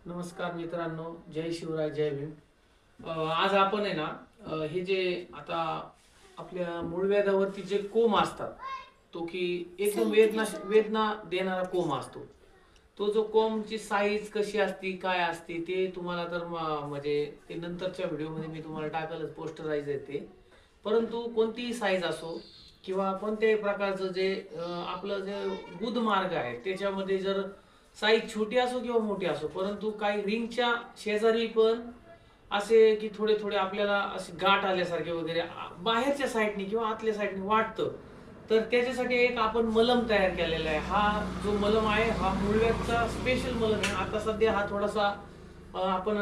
नमस्कार मित्रांनो, जय शिवराय, जय भीम. आज आपण आहे ना, हे जे आता आपल्या मूळव्याधावरती जे कोंब असतात, तो की एकदम वेदना वेदना देणारा कोंब असतो. तो जो कोंबची साईज कशी असते, काय असते ते तुम्हाला तर म्हणजे ते नंतरच्या व्हिडिओमध्ये मी तुम्हाला टाकलंच, पोस्टराइज आहे ते. परंतु कोणतीही साईज असो किंवा कोणत्याही प्रकारचं जे आपलं जे गुदमार्ग आहे त्याच्यामध्ये जर साईज छोटी असो किंवा मोठी असो, परंतु काही रिंगच्या शेजारी पण असे की थोडे थोडे आपल्याला असे गाठ आल्यासारखे वगैरे बाहेरच्या साईडने किंवा आतल्या साईडने वाटतं. तर त्याच्यासाठी एक आपण मलम तयार केलेला आहे. हा जो मलम आहे हा मूळव्याधचा स्पेशल मलम आहे. आता सध्या हा थोडासा आपण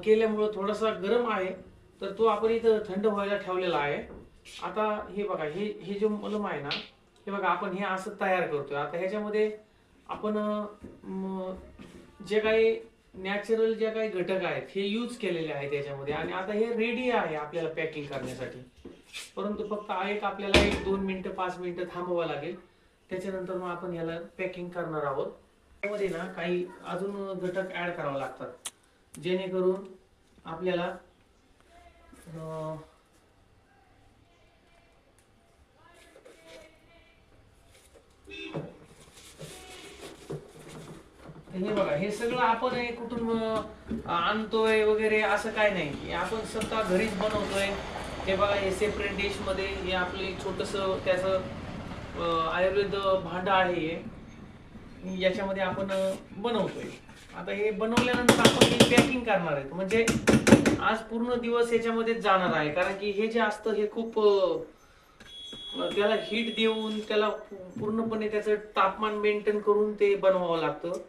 केल्यामुळं थोडासा गरम आहे, तर तो आपण इथं थंड व्हायला ठेवलेला आहे. आता हे बघा, हे हे जे मलम आहे ना, हे बघा आपण हे असं तयार करतोय. आता ह्याच्यामध्ये आपण जे काही नॅचरल जे काही घटक आहेत हे यूज केलेले आहेत त्याच्यामध्ये, आणि आता हे रेडी आहे आपल्याला पॅकिंग करण्यासाठी. परंतु फक्त एक आपल्याला 1-2 मिनिटं 5 मिनिटं थांबवावं लागेल. त्याच्यानंतर मग आपण ह्याला पॅकिंग करणार आहोत. त्यामध्ये ना काही अजून घटक ऍड करावे लागतात, जेणेकरून आपल्याला हे बघा, हे सगळं आपण कुठून आणतोय वगैरे असं काय नाही, हे आपण स्वतः घरीच बनवतोय. हे बघा, हे सेपरेट डिश मध्ये हे आपले छोटस त्याचं आयुर्वेद भांड आहे हे, याच्यामध्ये आपण बनवतोय. आता हे बनवल्यानंतर आपण हे पॅकिंग करणार आहे, म्हणजे आज पूर्ण दिवस याच्यामध्ये जाणार आहे. कारण की हे जे असतं हे खूप त्याला हीट देऊन त्याला पूर्णपणे त्याचं तापमान मेंटेन करून ते बनवावं लागतं.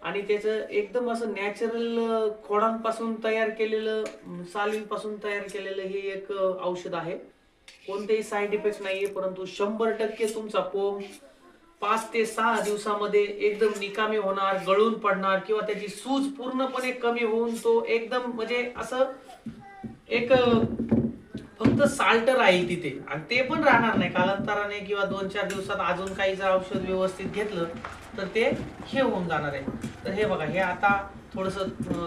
आणि त्याचं एकदम असं नॅचरल खोडांपासून तयार केलेलं, सालींपासून तयार केलेलं हे एक औषध आहे. कोणतेही साईड इफेक्ट नाहीये, परंतु 100% तुमचा कोंब 5 ते 6 दिवसामध्ये एकदम निकामी होणार, गळून पडणार, किंवा त्याची सूज पूर्णपणे कमी होऊन तो एकदम म्हणजे असं एक फक्त साल्ट राहील तिथे, आणि ते पण राहणार नाही कालांतराने, किंवा 2-4 दिवसात अजून काही जर औषध व्यवस्थित घेतलं तर ते हे होऊन जाणार आहे. तर हे बघा, हे आता थोडस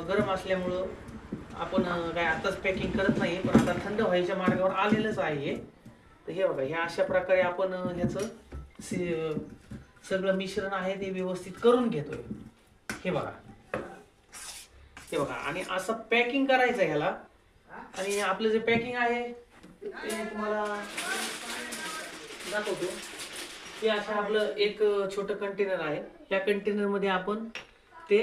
गरम असल्यामुळं आपण काय आताच पॅकिंग करत नाही, पण आता थंड व्हायच्या मार्गावर आलेलंच आहे हे. तर हे बघा, हे अशा प्रकारे आपण ह्याचं सगळं मिश्रण आहे ते व्यवस्थित करून घेतोय. हे बघा, हे बघा, आणि असं पॅकिंग करायचं ह्याला. आणि आपलं जे पॅकिंग आहे ते तुम्हाला दाखवतो. हे असं आपलं एक छोटं कंटेनर आहे. या कंटेनर मध्ये आपण ते